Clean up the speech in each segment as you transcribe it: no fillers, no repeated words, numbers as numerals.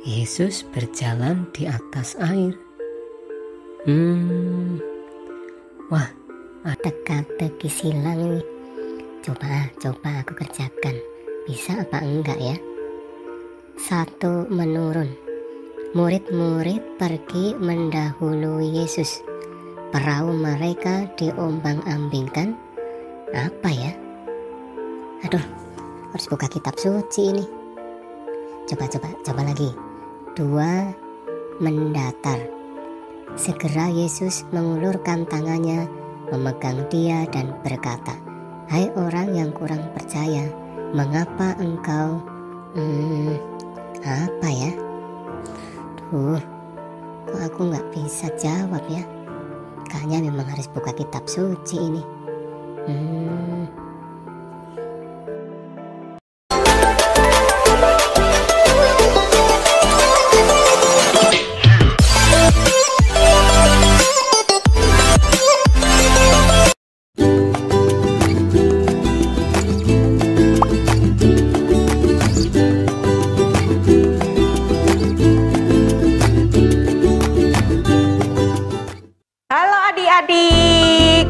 Yesus berjalan di atas air. Wah, teka-teki silang ini. Coba aku kerjakan. Bisa apa enggak ya? 1 menurun. Murid-murid pergi mendahului Yesus. Perahu mereka diombang-ambingkan. Apa ya? Aduh, harus buka kitab suci ini. Coba lagi. 2 mendatar. Segera Yesus mengulurkan tangannya, memegang dia dan berkata, "Hai orang yang kurang percaya, mengapa engkau..." Apa ya? Kok aku nggak bisa jawab ya? Kayaknya memang harus buka kitab suci ini. Adik-adik,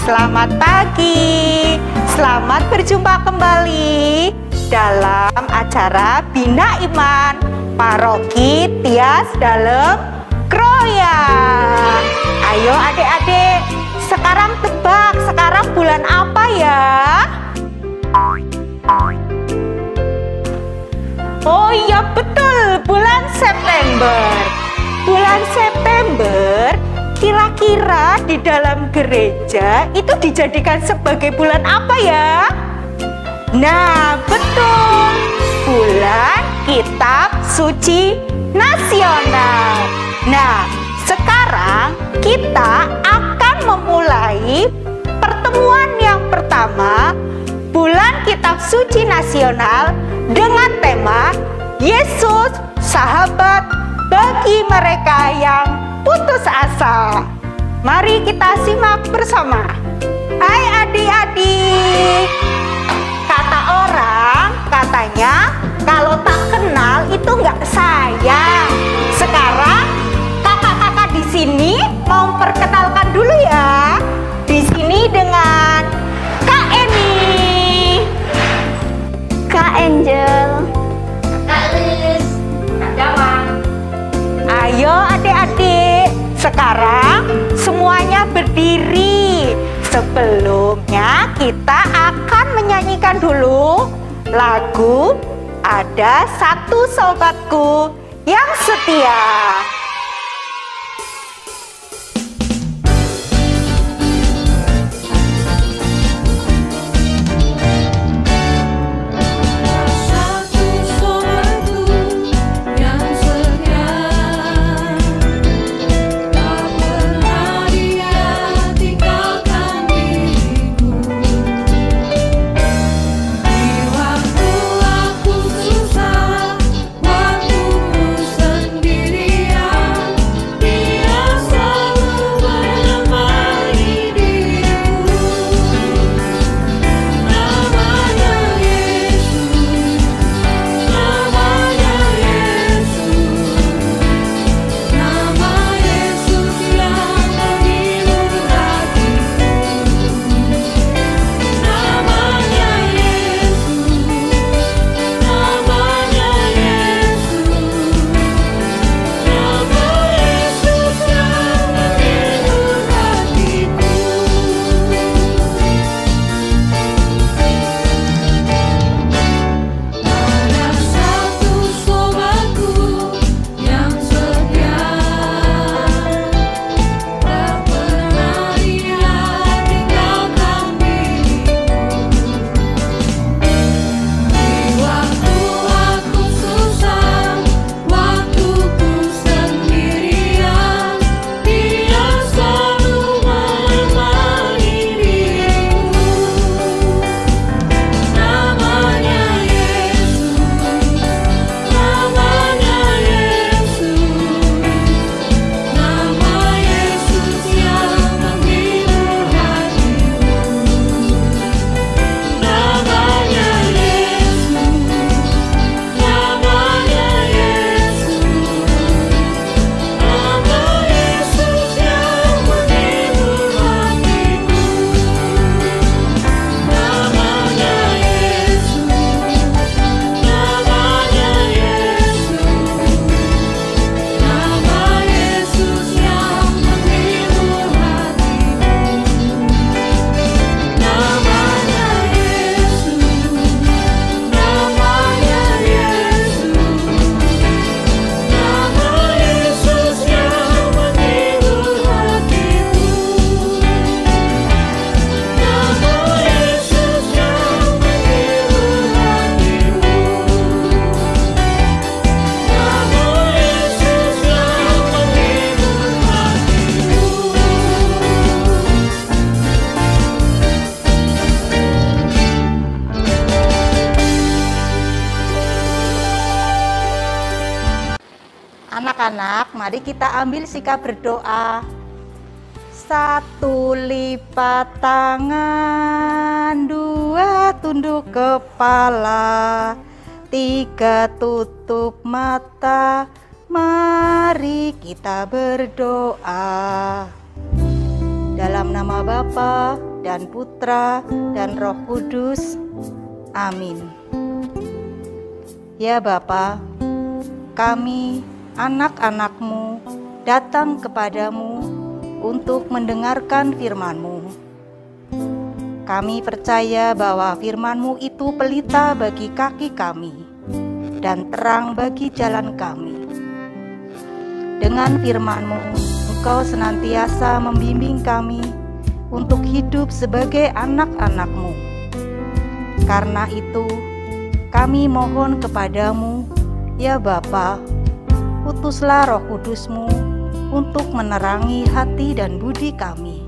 selamat pagi, selamat berjumpa kembali dalam acara Bina Iman Paroki Tias Dalem Kroya. Ayo adik-adik, sekarang tebak, sekarang bulan apa ya? Oh iya betul, bulan September. Bulan September kira-kira di dalam gereja itu dijadikan sebagai bulan apa ya? Nah, betul. Bulan Kitab Suci Nasional. Nah, sekarang kita akan memulai pertemuan yang pertama Bulan Kitab Suci Nasional dengan tema Yesus Sahabat bagi mereka yang putus asa. Mari kita simak bersama. Hai adik-adik, kata orang katanya kalau tak kenal itu nggak sayang. Sekarang kakak-kakak di sini mau perkenalkan dulu ya. Di sini dengan Kak Eni, Kak Angel, Kak Lilis, Kak Dawang. Ayo adik-adik, sekarang semuanya berdiri. Sebelumnya kita akan menyanyikan dulu lagu Ada Satu Sobatku Yang Setia. Sendirian Anak-anak, mari kita ambil sikap berdoa. 1 lipat tangan, 2 tunduk kepala, 3 tutup mata. Mari kita berdoa. Dalam nama Bapa dan Putra dan Roh Kudus. Amin. Ya Bapa, kami anak-anak-Mu datang kepadamu untuk mendengarkan firman-Mu. Kami percaya bahwa firman-Mu itu pelita bagi kaki kami dan terang bagi jalan kami. Dengan firman-Mu, Engkau senantiasa membimbing kami untuk hidup sebagai anak-anak-Mu. Karena itu, kami mohon kepadamu, ya Bapa, utuslah Roh Kudus-Mu untuk menerangi hati dan budi kami,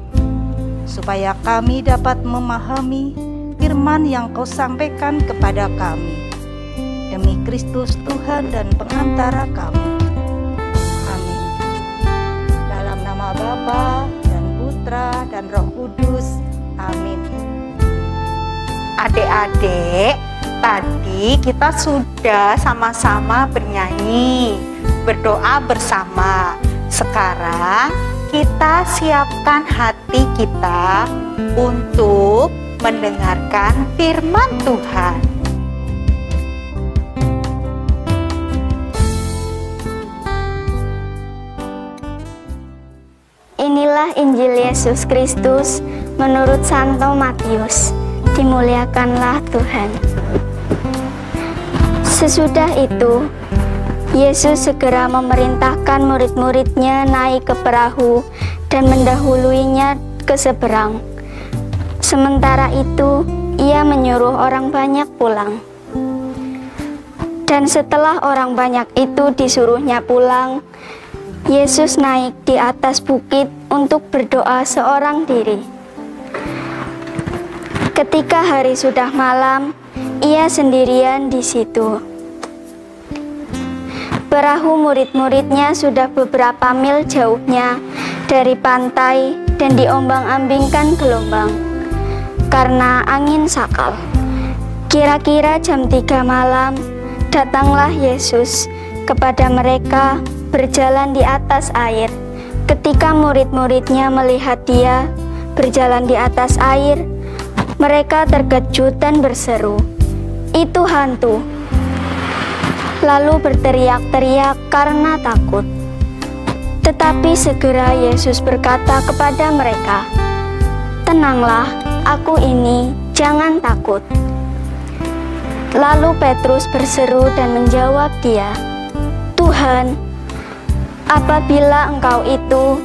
supaya kami dapat memahami firman yang Kau sampaikan kepada kami. Demi Kristus Tuhan dan pengantara kami. Amin. Dalam nama Bapa dan Putra dan Roh Kudus. Amin. Adik-adik, tadi kita sudah sama-sama bernyanyi, berdoa bersama. Sekarang kita siapkan hati kita untuk mendengarkan firman Tuhan. Inilah Injil Yesus Kristus menurut Santo Matius. Dimuliakanlah Tuhan. Sesudah itu, Yesus segera memerintahkan murid-muridnya naik ke perahu dan mendahuluinya ke seberang. Sementara itu, ia menyuruh orang banyak pulang. Dan setelah orang banyak itu disuruhnya pulang, Yesus naik di atas bukit untuk berdoa seorang diri. Ketika hari sudah malam, ia sendirian di situ. Perahu murid-muridnya sudah beberapa mil jauhnya dari pantai dan diombang-ambingkan gelombang karena angin sakal. Kira-kira jam 3 malam, datanglah Yesus kepada mereka berjalan di atas air. Ketika murid-muridnya melihat dia berjalan di atas air, mereka terkejut dan berseru, "Itu hantu!" Lalu berteriak-teriak karena takut. Tetapi segera Yesus berkata kepada mereka, "Tenanglah, aku ini, jangan takut." Lalu Petrus berseru dan menjawab dia, "Tuhan, apabila Engkau itu,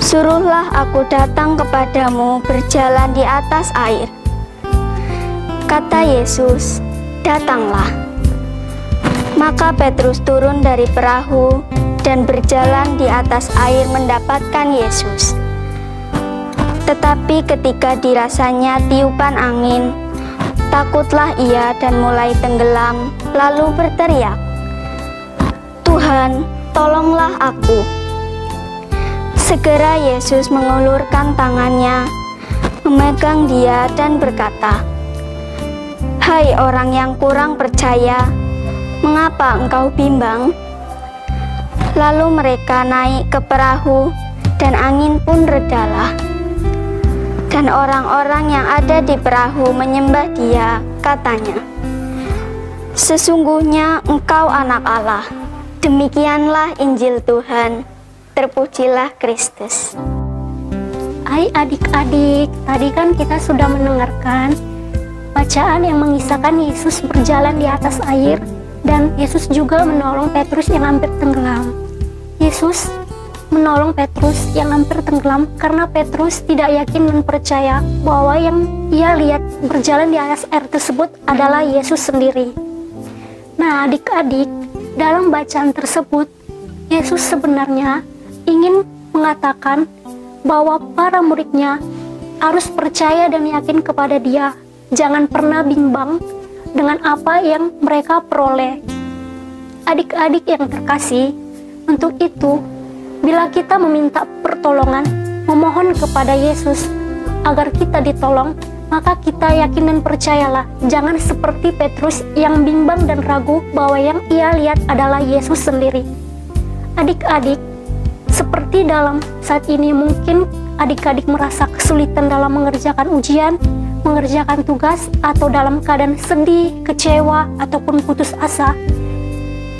suruhlah aku datang kepadamu berjalan di atas air." Kata Yesus, "Datanglah." Maka Petrus turun dari perahu dan berjalan di atas air mendapatkan Yesus. Tetapi ketika dirasanya tiupan angin, takutlah ia dan mulai tenggelam, lalu berteriak, "Tuhan, tolonglah aku." Segera Yesus mengulurkan tangannya, memegang dia dan berkata, "Hai orang yang kurang percaya, mengapa engkau bimbang?" Lalu mereka naik ke perahu dan angin pun redalah. Dan orang-orang yang ada di perahu menyembah dia, katanya, "Sesungguhnya engkau anak Allah." Demikianlah Injil Tuhan. Terpujilah Kristus. Hai adik-adik, tadi kan kita sudah mendengarkan bacaan yang mengisahkan Yesus berjalan di atas air dan Yesus juga menolong Petrus yang hampir tenggelam. Yesus menolong Petrus yang hampir tenggelam karena Petrus tidak yakin dan percaya bahwa yang ia lihat berjalan di atas air tersebut adalah Yesus sendiri. Nah adik-adik, dalam bacaan tersebut Yesus sebenarnya ingin mengatakan bahwa para muridnya harus percaya dan yakin kepada dia. Jangan pernah bimbang dengan apa yang mereka peroleh. Adik-adik yang terkasih, Untuk itu, bila kita meminta pertolongan, memohon kepada Yesus agar kita ditolong, maka kita yakin dan percayalah, jangan seperti Petrus yang bimbang dan ragu bahwa yang ia lihat adalah Yesus sendiri. Adik-adik, seperti dalam saat ini mungkin adik-adik merasa kesulitan dalam mengerjakan ujian, mengerjakan tugas, atau dalam keadaan sedih, kecewa, ataupun putus asa.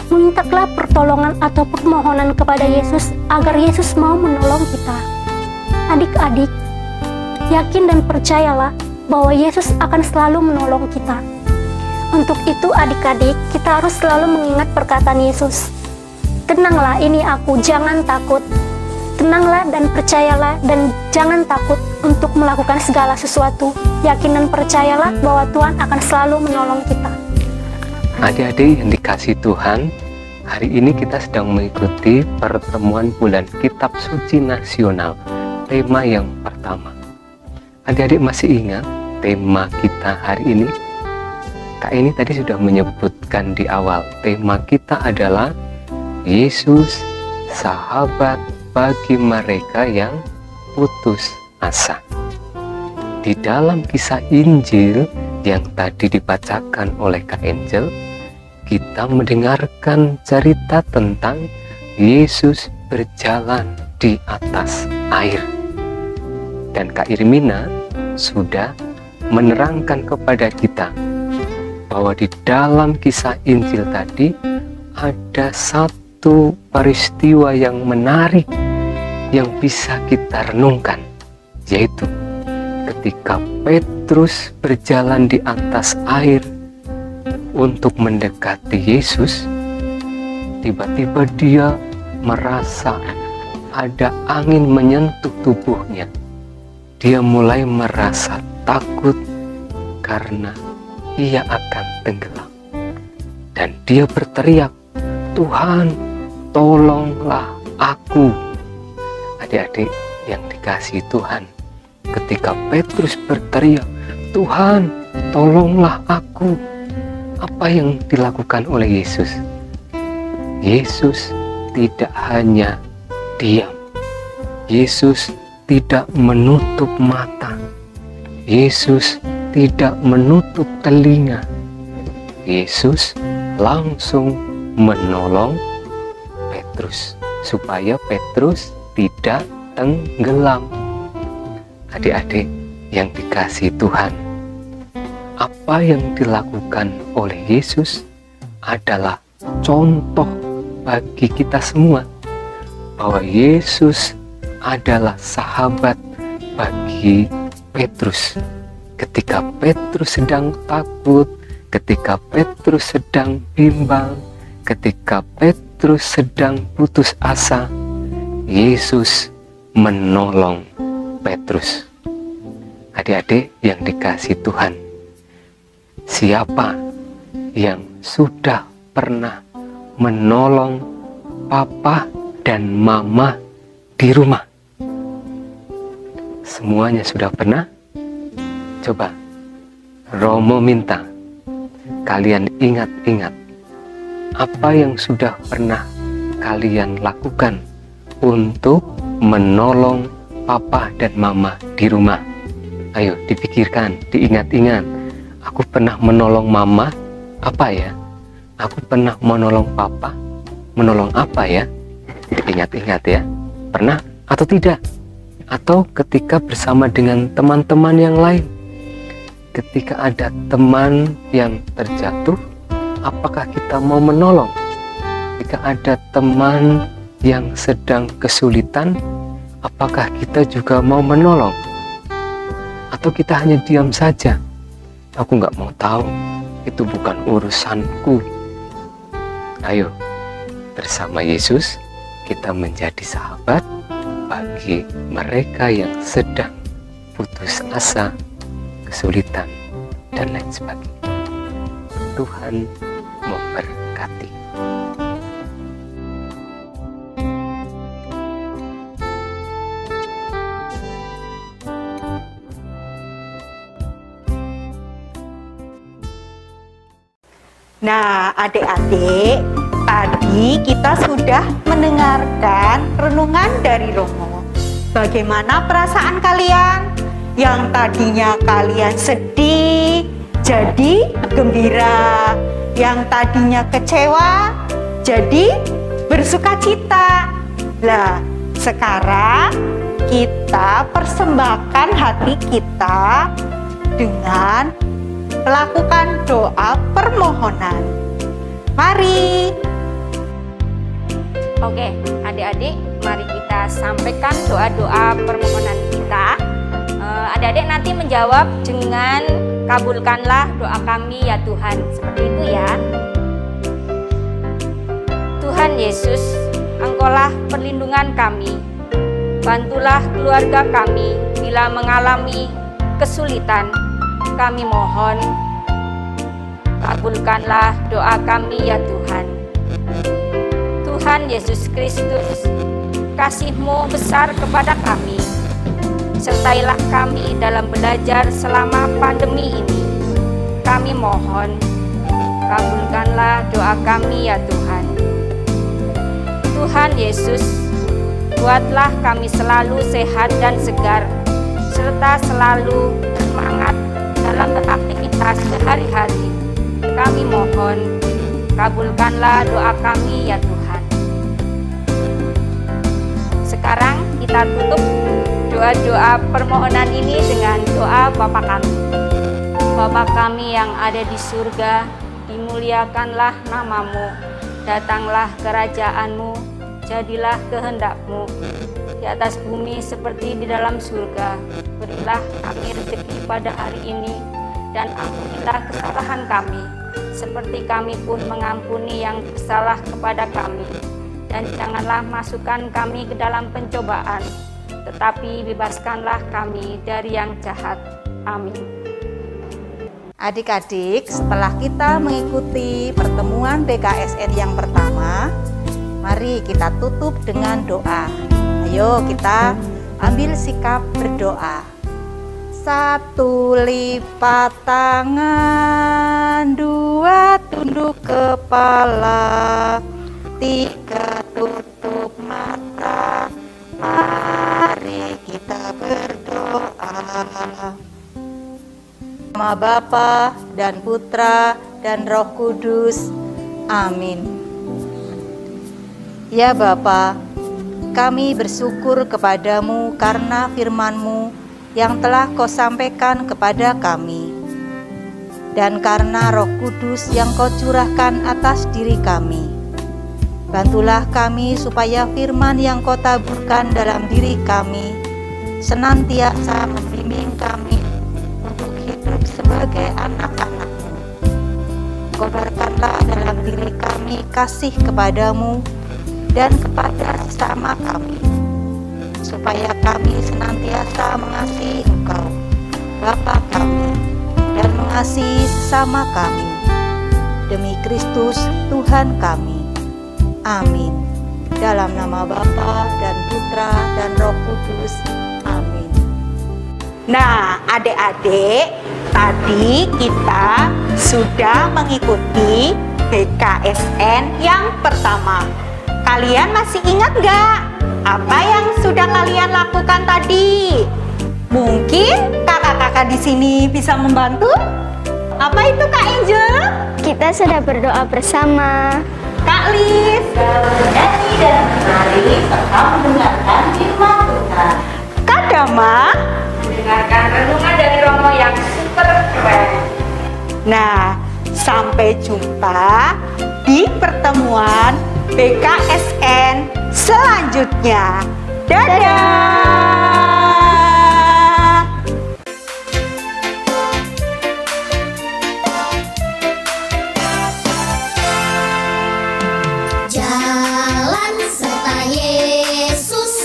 Mintalah pertolongan atau permohonan kepada Yesus agar Yesus mau menolong kita. Adik-adik, yakin dan percayalah bahwa Yesus akan selalu menolong kita. Untuk itu adik-adik, kita harus selalu mengingat perkataan Yesus. Tenanglah, ini aku, jangan takut. Tenanglah dan percayalah dan jangan takut untuk melakukan segala sesuatu. Yakin dan percayalah bahwa Tuhan akan selalu menolong kita. Adik-adik yang dikasihi Tuhan, hari ini kita sedang mengikuti pertemuan bulan Kitab Suci Nasional, tema yang pertama. Adik-adik masih ingat tema kita hari ini? Kak ini tadi sudah menyebutkan di awal, tema kita adalah Yesus, sahabat bagi mereka yang putus asa. Di dalam kisah Injil yang tadi dibacakan oleh Kak Angel, kita mendengarkan cerita tentang Yesus berjalan di atas air. Dan Kak Irmina sudah menerangkan kepada kita bahwa di dalam kisah Injil tadi ada satu peristiwa yang menarik yang bisa kita renungkan, yaitu ketika Petrus berjalan di atas air untuk mendekati Yesus, tiba-tiba dia merasa ada angin menyentuh tubuhnya. Dia mulai merasa takut karena ia akan tenggelam. Dan dia berteriak, "Tuhan, tolonglah aku." Adik-adik yang dikasihi Tuhan, ketika Petrus berteriak, "Tuhan, tolonglah aku," apa yang dilakukan oleh Yesus? Yesus tidak hanya diam. Yesus tidak menutup mata. Yesus tidak menutup telinga. Yesus langsung menolong Petrus supaya Petrus tidak tenggelam. Adik-adik yang dikasihi Tuhan, apa yang dilakukan oleh Yesus adalah contoh bagi kita semua bahwa Yesus adalah sahabat bagi Petrus. Ketika Petrus sedang takut, ketika Petrus sedang bimbang, ketika Petrus sedang putus asa, Yesus menolong Petrus. Adik-adik yang dikasihi Tuhan, siapa yang sudah pernah menolong papa dan mama di rumah? Semuanya sudah pernah? Coba Romo minta kalian ingat-ingat apa yang sudah pernah kalian lakukan untuk menolong papa dan mama di rumah. Ayo dipikirkan, diingat-ingat. Aku pernah menolong mama, apa ya? Aku pernah menolong papa, menolong apa ya? Diingat-ingat ya. Pernah atau tidak? Atau ketika bersama dengan teman-teman yang lain, ketika ada teman yang terjatuh, apakah kita mau menolong? Jika ada teman yang sedang kesulitan, apakah kita juga mau menolong? Atau kita hanya diam saja? Aku nggak mau tahu, itu bukan urusanku. Ayo, bersama Yesus kita menjadi sahabat bagi mereka yang sedang putus asa, kesulitan, dan lain sebagainya. Tuhan memberkati. Nah, adik-adik, tadi Tadi kita sudah mendengarkan renungan dari Romo. Bagaimana perasaan kalian? Yang tadinya kalian sedih, jadi gembira. Yang tadinya kecewa, jadi bersukacita. Lah, sekarang kita persembahkan hati kita dengan melakukan doa permohonan. Mari. Oke, adik-adik, mari kita sampaikan doa-doa permohonan kita. Adik-adik nanti menjawab dengan kabulkanlah doa kami ya Tuhan. Seperti itu ya. Tuhan Yesus, Engkaulah perlindungan kami. Bantulah keluarga kami bila mengalami kesulitan. Kami mohon, kabulkanlah doa kami ya Tuhan. Tuhan Yesus Kristus, kasih-Mu besar kepada kami. Sertailah kami dalam belajar selama pandemi ini. Kami mohon, kabulkanlah doa kami ya Tuhan. Tuhan Yesus, buatlah kami selalu sehat dan segar, serta selalu semangat dalam beraktivitas sehari-hari. Kami mohon, kabulkanlah doa kami ya Tuhan. Sekarang kita tutup doa-doa permohonan ini dengan doa Bapa kami. Bapa kami yang ada di surga, dimuliakanlah nama-Mu, datanglah kerajaan-Mu, jadilah kehendak-Mu di atas bumi seperti di dalam surga. Berilah kami rezeki pada hari ini, dan ampunilah kesalahan kami, seperti kami pun mengampuni yang bersalah kepada kami. Dan janganlah masukkan kami ke dalam pencobaan, tetapi bebaskanlah kami dari yang jahat. Amin. Adik-adik, setelah kita mengikuti pertemuan BKSN yang pertama, mari kita tutup dengan doa. Ayo kita ambil sikap berdoa. 1 lipat tangan, 2 tunduk kepala, 3 tutup mata. Mari kita berdoa. Nama Bapa dan Putra dan Roh Kudus. Amin. Ya Bapa, kami bersyukur kepadamu karena firman-Mu yang telah Kau sampaikan kepada kami, dan karena Roh Kudus yang Kau curahkan atas diri kami. Bantulah kami supaya firman yang Kau taburkan dalam diri kami senantiasa membimbing kami untuk hidup sebagai anak-anak-Mu. Kobarkanlah dalam diri kami kasih kepadamu dan kepada sesama kami, supaya kami senantiasa mengasihi Engkau, Bapa kami, dan mengasihi sesama kami. Demi Kristus Tuhan kami. Amin. Dalam nama Bapa dan Putra dan Roh Kudus. Amin. Nah, adik-adik, tadi kita sudah mengikuti BKSN yang pertama. Kalian masih ingat nggak apa yang sudah kalian lakukan tadi? Mungkin kakak-kakak di sini bisa membantu? Apa itu Kak Angel? Kita sudah berdoa bersama. Kak Lis, bernyanyi dan menari serta mendengarkan firman Tuhan. Kak Dama, Mendengarkan renungan dari Romo yang super keren. nah sampai jumpa di pertemuan BKSN selanjutnya. Dadah! Jalan serta Yesus